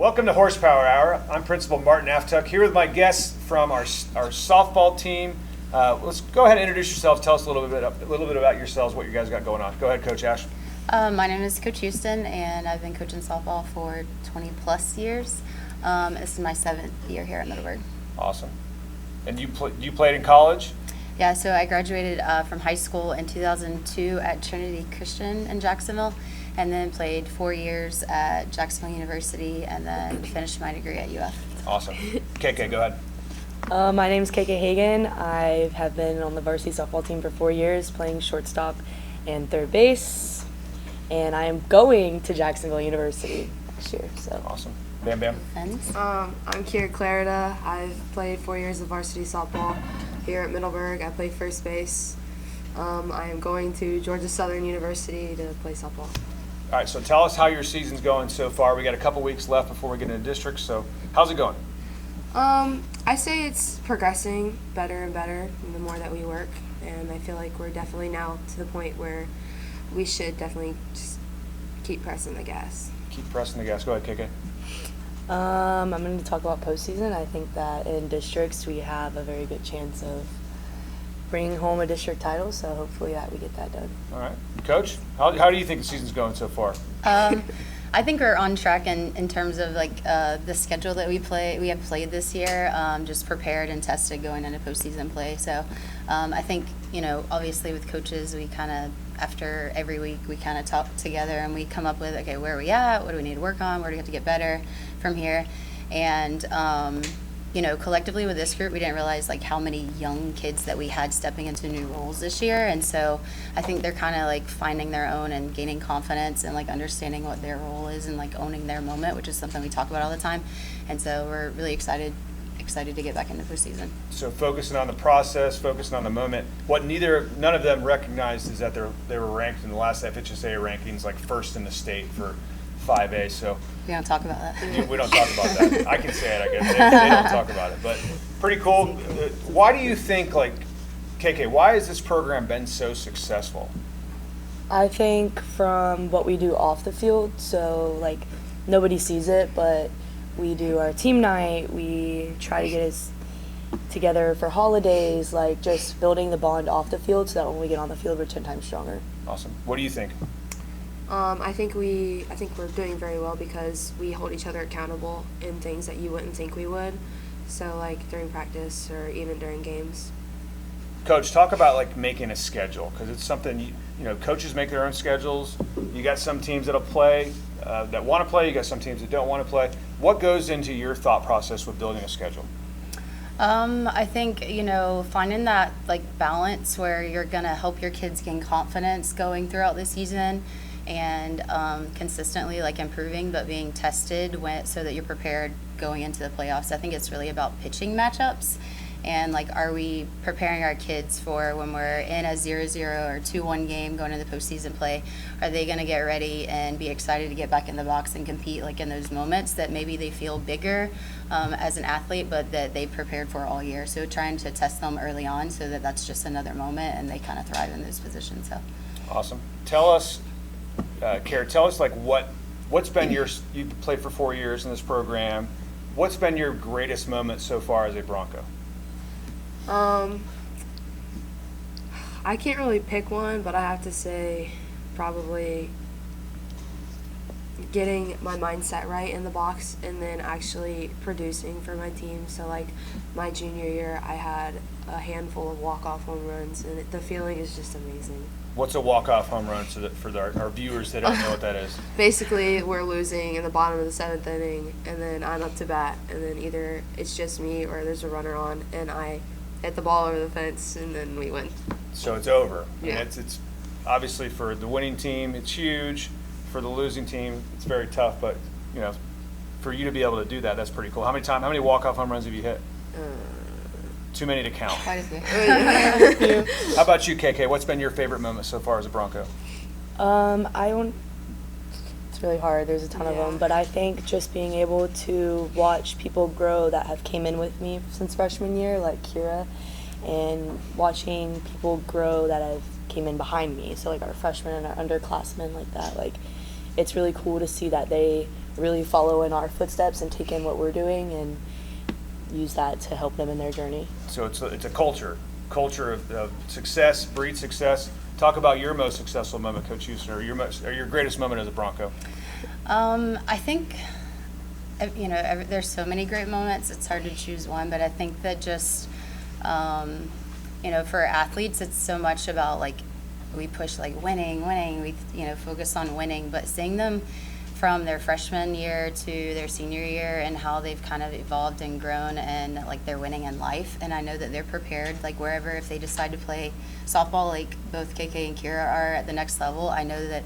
Welcome to Horsepower Hour. I'm Principal Martin Aftuck here with my guests from our softball team. Let's go ahead and introduce yourselves. Tell us a little bit about yourselves, what you guys got going on. Go ahead, Coach Ash. My name is Coach Houston, and I've been coaching softball for 20 plus years. This is my 7th year here at Middleburg. Awesome. And you played in college? Yeah, so I graduated from high school in 2002 at Trinity Christian in Jacksonville, and then played 4 years at Jacksonville University, and then finished my degree at UF. Awesome. KK, go ahead. My name is KK Hagen. I have been on the varsity softball team for 4 years, playing shortstop and third base, and I am going to Jacksonville University next year. So awesome. Bam Bam. And I'm Clarida. I've played 4 years of varsity softball here at Middleburg. I play first base. I am going to Georgia Southern University to play softball. All right, so tell us how your season's going so far. We got a couple weeks left before we get into districts, so how's it going? I say it's progressing better and better the more that we work, and I feel like we're definitely now to the point where we should definitely just keep pressing the gas. Keep pressing the gas. Go ahead, KK. I'm going to talk about postseason. I think that in districts we have a very good chance of bringing home a district title, so hopefully that we get that done. All right. Coach, how do you think the season's going so far? I think we're on track in terms of the schedule that we have played this year, just prepared and tested going into postseason play. So I think, obviously with coaches, we kind of, after every week, we kind of talk together and we come up with, okay, where are we at? What do we need to work on? Where do we have to get better from here? And, collectively with this group, we didn't realize how many young kids that we had stepping into new roles this year. And so I think they're kind of finding their own and gaining confidence and understanding what their role is and owning their moment, which is something we talk about all the time. And so we're really excited to get back into postseason. So focusing on the process, focusing on the moment. What none of them recognized is that they were ranked in the last FHSA rankings first in the state for 5A. So we don't talk about that. We don't talk about that. I can say it, I guess. They don't talk about it. But pretty cool. Why do you think, KK, why has this program been so successful? I think from what we do off the field, so nobody sees it, but we do our team night, we try to get us together for holidays, just building the bond off the field so that when we get on the field we're 10 times stronger. Awesome. What do you think? I think we're doing very well because we hold each other accountable in things that you wouldn't think we would. So during practice or even during games. Coach, talk about making a schedule, because it's something coaches make their own schedules. You got some teams that'll play that want to play. You got some teams that don't want to play. What goes into your thought process with building a schedule? I think finding that balance where you're gonna help your kids gain confidence going throughout the season, and consistently improving but being tested so that you're prepared going into the playoffs. I think it's really about pitching matchups and are we preparing our kids for when we're in a 0-0 or 2-1 game going into the postseason play? Are they going to get ready and be excited to get back in the box and compete in those moments that maybe they feel bigger as an athlete but that they prepared for all year? So trying to test them early on so that that's just another moment and they kind of thrive in those positions. So awesome. Tell us, Kerra, tell us what's been you played for 4 years in this program. What's been your greatest moment so far as a Bronco? I can't really pick one, but I have to say probably getting my mindset right in the box and then actually producing for my team. So my junior year, I had a handful of walk-off home runs, and the feeling is just amazing. What's a walk-off home run for our viewers that don't know what that is? Basically, we're losing in the bottom of the 7th inning, and then I'm up to bat, and then either it's just me or there's a runner on, and I hit the ball over the fence, and then we win. So it's over. Yeah. And it's obviously for the winning team, it's huge. For the losing team, it's very tough. But for you to be able to do that, that's pretty cool. How many walk-off home runs have you hit? Too many to count. quite a few. How about you, KK? What's been your favorite moment so far as a Bronco? It's really hard. There's a ton of them, but I think just being able to watch people grow that have came in with me since freshman year, like Kerra, and watching people grow that have came in behind me, so our freshmen and our underclassmen it's really cool to see that they really follow in our footsteps and take in what we're doing and use that to help them in their journey. So it's a culture of success, breed success. Talk about your most successful moment, Coach Houston, or your greatest moment as a Bronco. I think, there's so many great moments. It's hard to choose one, but I think that just, for athletes, it's so much about like we push like winning. We focus on winning, but seeing them from their freshman year to their senior year and how they've kind of evolved and grown and like they're winning in life. And I know that they're prepared, like wherever, if they decide to play softball, like both KK and Kerra are at the next level, I know that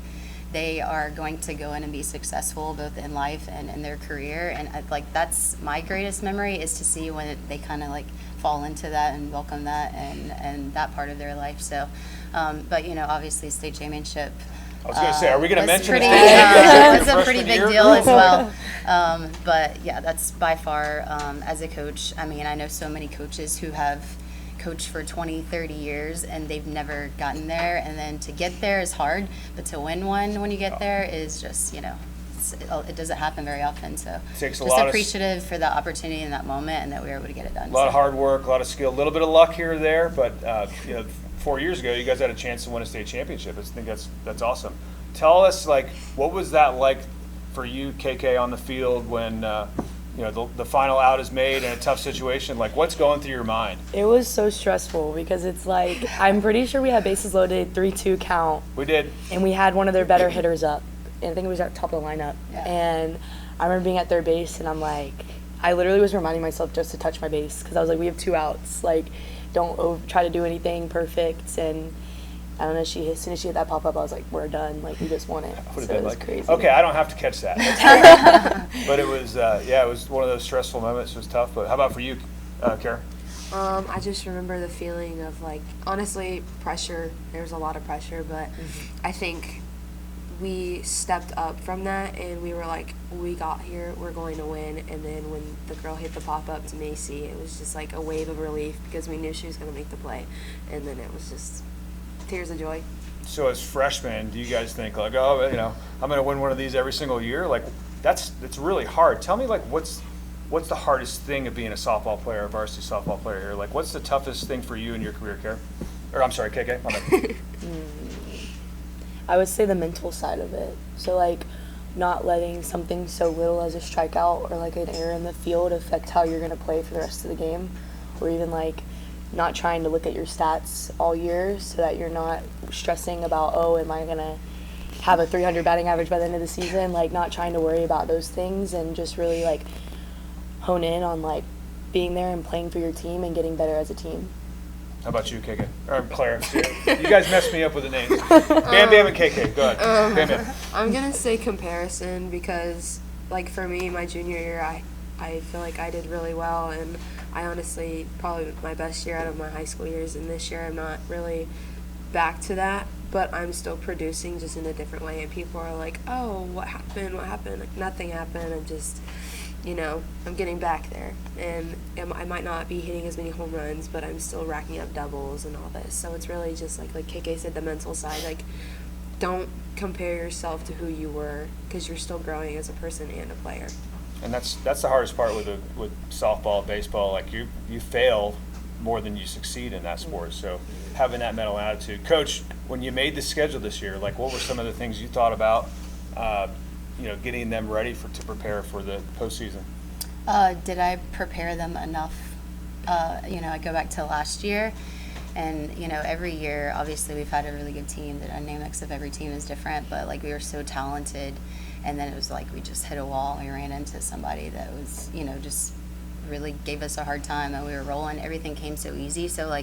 they are going to go in and be successful both in life and in their career. And that's my greatest memory, is to see when they kind of like fall into that and welcome that and that part of their life. So, but obviously state championship. I was going to say, are we going to mention it was a pretty big deal as well. But yeah, that's by far, as a coach, I mean, I know so many coaches who have coached for 20, 30 years and they've never gotten there. And then to get there is hard, but to win one when you get there is just, it doesn't happen very often. So takes a just lot appreciative for the opportunity in that moment and that we were able to get it done. A lot of hard work, a lot of skill, a little bit of luck here or there, but 4 years ago, you guys had a chance to win a state championship. I think that's awesome. Tell us, what was that like for you, KK, on the field when the final out is made in a tough situation? Like, what's going through your mind? It was so stressful because it's like, I'm pretty sure we had bases loaded, 3-2 count. We did. And we had one of their better hitters up. And I think it was at top of the lineup. Yeah. And I remember being at third base, and I'm like, I literally was reminding myself just to touch my base because I was like, we have 2 outs. Like, don't try to do anything perfect. And I don't know, as soon as she hit that pop-up, I was like, we're done. Like, we just won it. So it was crazy. Okay, I don't have to catch that. That's great. But it was, it was one of those stressful moments. It was tough. But how about for you, Kerra? I just remember the feeling of, honestly, pressure. There was a lot of pressure, but I think we stepped up from that, and we were like, we got here, we're going to win. And then when the girl hit the pop-up to Macy, it was just like a wave of relief because we knew she was going to make the play. And then it was just tears of joy. So as freshmen, do you guys think I'm going to win one of these every single year? It's really hard. Tell me, what's the hardest thing of being a softball player, a varsity softball player here? What's the toughest thing for you in your career, Kerra? Or I'm sorry, KK. My bad. I would say the mental side of it. So, not letting something so little as a strikeout or an error in the field affect how you're going to play for the rest of the game, or even not trying to look at your stats all year so that you're not stressing about, am I going to have a 300 batting average by the end of the season? Not trying to worry about those things and just really hone in on being there and playing for your team and getting better as a team. How about you, KK? Or Claire? You guys messed me up with the names. Bam Bam and KK. Go ahead. Bam Bam. I'm going to say comparison because, for me, my junior year, I feel like I did really well, and I honestly probably my best year out of my high school years, and this year I'm not really back to that, but I'm still producing just in a different way, and people are like, oh, what happened? Nothing happened. I'm just, I'm getting back there, and I might not be hitting as many home runs, but I'm still racking up doubles and all this. So it's really just like KK said, the mental side. Don't compare yourself to who you were because you're still growing as a person and a player. And that's the hardest part with softball, baseball. You fail more than you succeed in that sport. So having that mental attitude, Coach. When you made the schedule this year, what were some of the things you thought about? Getting them ready to prepare for the postseason? Did I prepare them enough? I go back to last year, and every year, obviously, we've had a really good team. The dynamics of every team is different, but we were so talented, and then it was we just hit a wall. We ran into somebody that was, just really gave us a hard time, and we were rolling. Everything came so easy. So,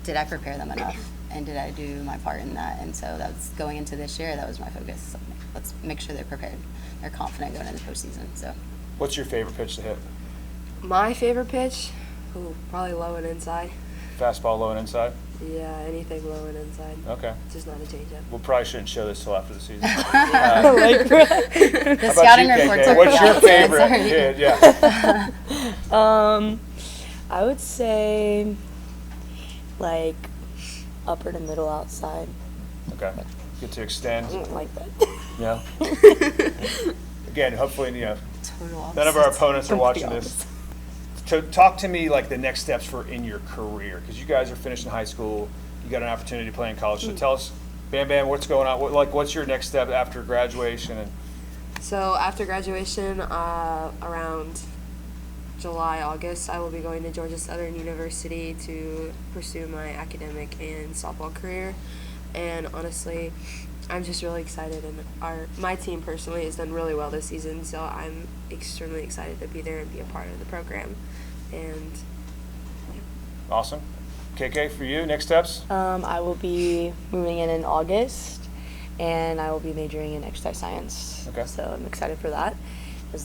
did I prepare them enough? And did I do my part in that? And so that's going into this year. That was my focus. Let's make sure they're prepared. They're confident going into the postseason. So, what's your favorite pitch to hit? My favorite pitch, probably low and inside. Fastball, low and inside. Yeah, anything low and inside. Okay. Just not a changeup. We probably shouldn't show this till after the season. The how about scouting you, report KK? took What's your that, so favorite sorry. hit? Yeah. I would say upper to middle outside. Okay. Get to extend. I don't like that. Yeah. again, hopefully, Total none of our opposites. opponents are Complete watching this. opposite. So talk to me like the next steps for in your career, because you guys are finishing high school, you got an opportunity to play in college. So tell us, Bam, what's going on? What's your next step after graduation? And So after graduation, around July, August, I will be going to Georgia Southern University to pursue my academic and softball career. And honestly, I'm just really excited, and my team personally has done really well this season, so I'm extremely excited to be there and be a part of the program. And awesome. KK, for you, next steps? I will be moving in August, and I will be majoring in exercise science. Okay. So I'm excited for that.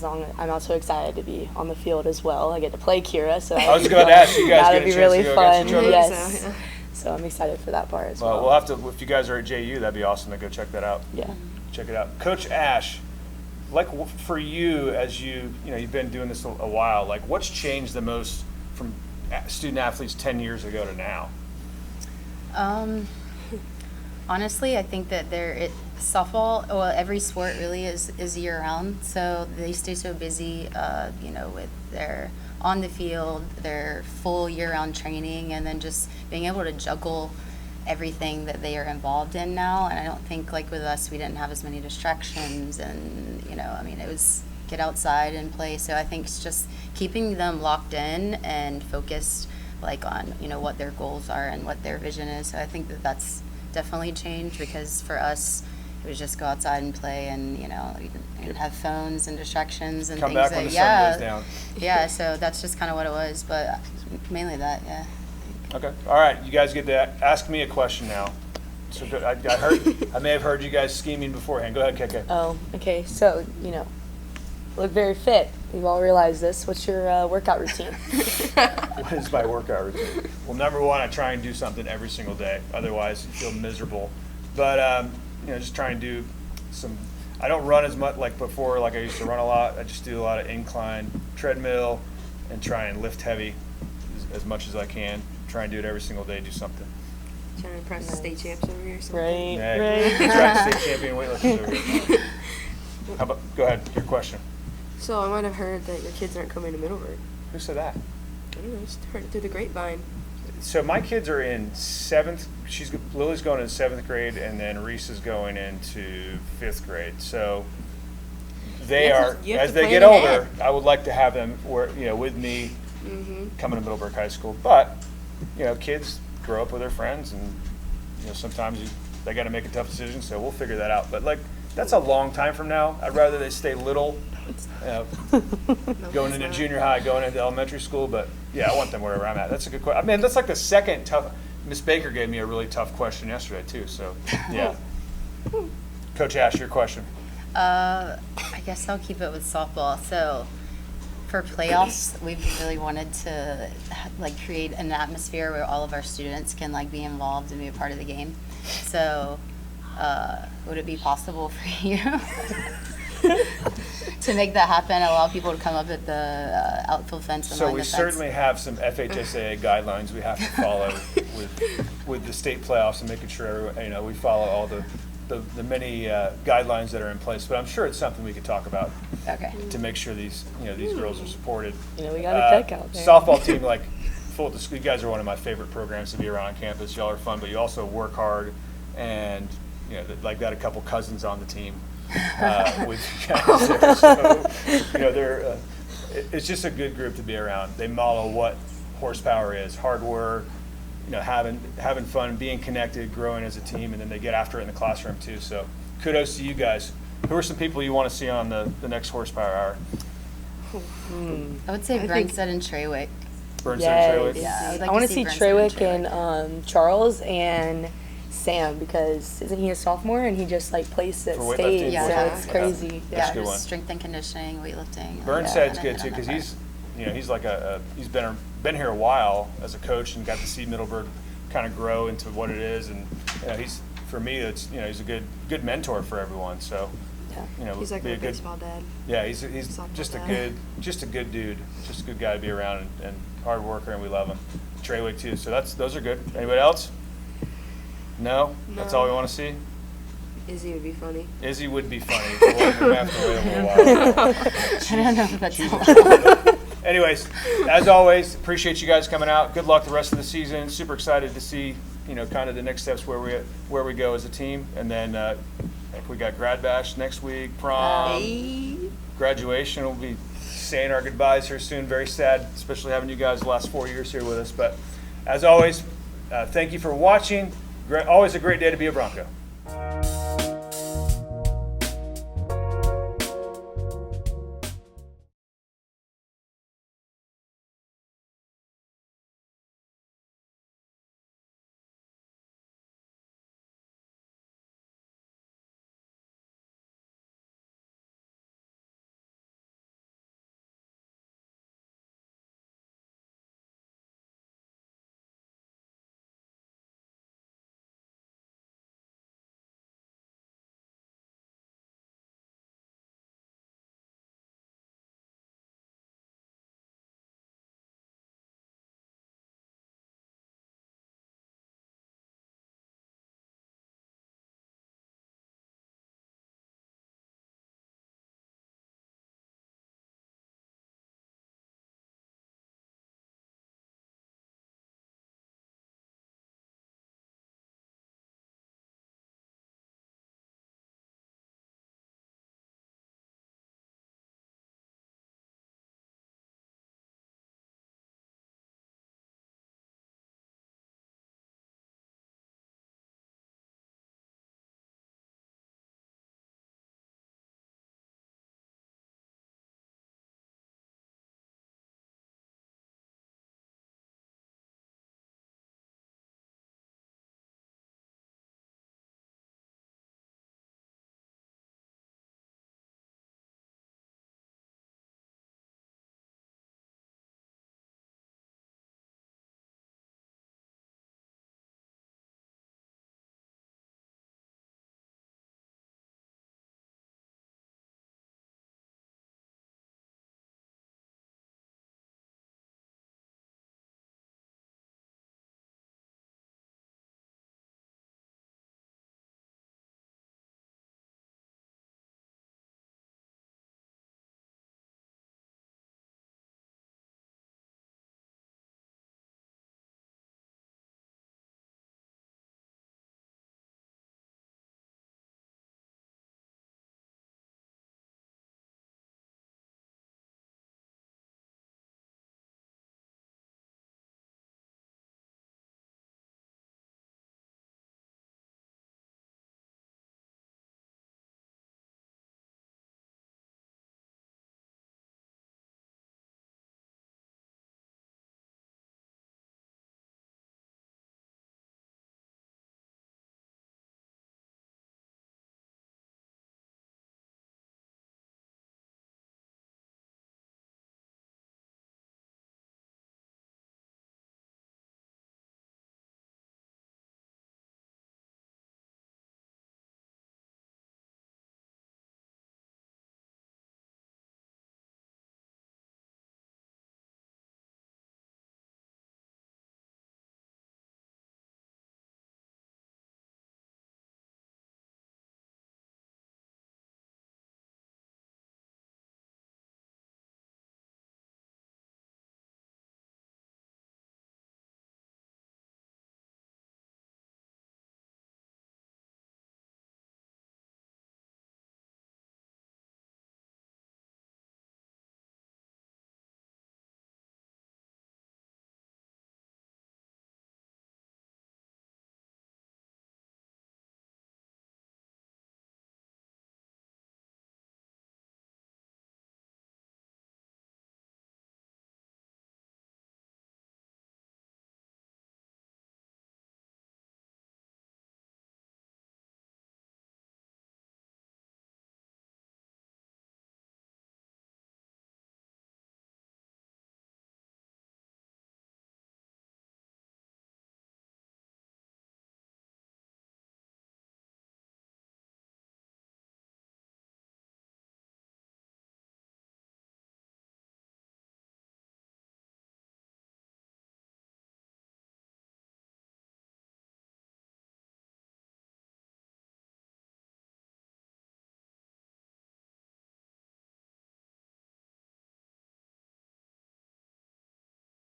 I'm also excited to be on the field as well. I get to play Kerra, so I was going to ask you guys that'll get a be chance really to go fun. against each other? Yes. So, yeah. So I'm excited for that part as Well, well. we'll have to, if you guys are at JU, that'd be awesome to go check that out. Yeah. Check it out. Coach Ash, for you, as you've been doing this a while, what's changed the most from student athletes 10 years ago to now? Honestly, I think that softball, well, every sport really is year round. So they stay so busy, with their on the field, their full year round training, and then just being able to juggle everything that they are involved in now. And I don't think with us, we didn't have as many distractions, and it was get outside and play. So I think it's just keeping them locked in and focused on what their goals are and what their vision is. So I think that's definitely changed, because for us it was just go outside and play, and we didn't have phones and distractions and Come things back when that the sun goes down. yeah, so that's just kind of what it was, but mainly that. Yeah. Okay. All right. You guys get to ask me a question now. So I may have heard you guys scheming beforehand. Go ahead, KK. Oh, okay. So, look very fit. We've all realized this. What's your workout routine? What is my workout routine? Well, number one, I try and do something every single day. Otherwise, you feel miserable. But, just try and do I don't run as much like before, like I used to run a lot. I just do a lot of incline treadmill and try and lift heavy as much as I can. Try and do it every single day, do something. Trying to impress the state champs over here. Something. Right, Yeah, right. try to stay champion weightlifters over here. Go ahead, your question. So I might have heard that your kids aren't coming to Middleburg. Who said that? I don't know, just heard it through the grapevine. So my kids are in 7th. Lily's going in 7th grade, and then Reese is going into 5th grade. So they You have are, to- you have as to they plan get ahead. older, I would like to have them with me Mm-hmm. coming to Middleburg High School. But kids grow up with their friends, and sometimes they got to make a tough decision. So we'll figure that out. But that's a long time from now. I'd rather they stay little, going into junior high, going into elementary school. But yeah, I want them wherever I'm at. That's a good question. I mean, that's the second tough. Miss Baker gave me a really tough question yesterday too. So yeah, Coach Ash, your question. I guess I'll keep it with softball. So for playoffs, we've really wanted to create an atmosphere where all of our students can be involved and be a part of the game. So would it be possible for you to make that happen? Allow people to come up at the outfield fence and So line we the fence? certainly have some FHSAA guidelines we have to follow with the state playoffs, and making sure we follow all the many guidelines that are in place. But I'm sure it's something we could talk about Okay. to make sure these girls are supported. We got a kick out there. Softball team, full disclosure, you guys are one of my favorite programs to be around on campus. Y'all are fun, but you also work hard, and got a couple cousins on the team with you guys there. So they're it's just a good group to be around. They model what horsepower is: hard work, having fun, being connected, growing as a team, and then they get after it in the classroom too. So kudos to you guys. Who are some people you want to see on the next horsepower hour? I would say I Brunstead and Treywick. Burns Yes. and Treywick? Yeah, I would like I want to to see see Brunstead and Treywick and Charles and Sam, because isn't he a sophomore and he just plays at For state, weightlifting? Yeah. so it's Yeah. crazy. That's a Yeah, good one. just strength and conditioning, weightlifting. Burnstead's and good then too, on because that he's he's been here a while as a coach and got to see Middleburg kind of grow into what it is, and he's for me he's a good mentor for everyone. So He's like be my a good baseball dad. yeah he's Softball just a dad. good dude, just a good guy to be around, and hard worker, and we love him. Treywick too. So those are good. Anybody else? No, that's all we want to see. Izzy would be funny. Izzy would be funny. We're gonna have to wait a little while. I don't know if that's She's allowed. Anyways, as always, appreciate you guys coming out. Good luck the rest of the season. Super excited to see, kind of the next steps where we go as a team. And then we got grad bash next week, prom, graduation. We'll be saying our goodbyes here soon. Very sad, especially having you guys the last 4 years here with us. But as always, thank you for watching. Always a great day to be a Bronco.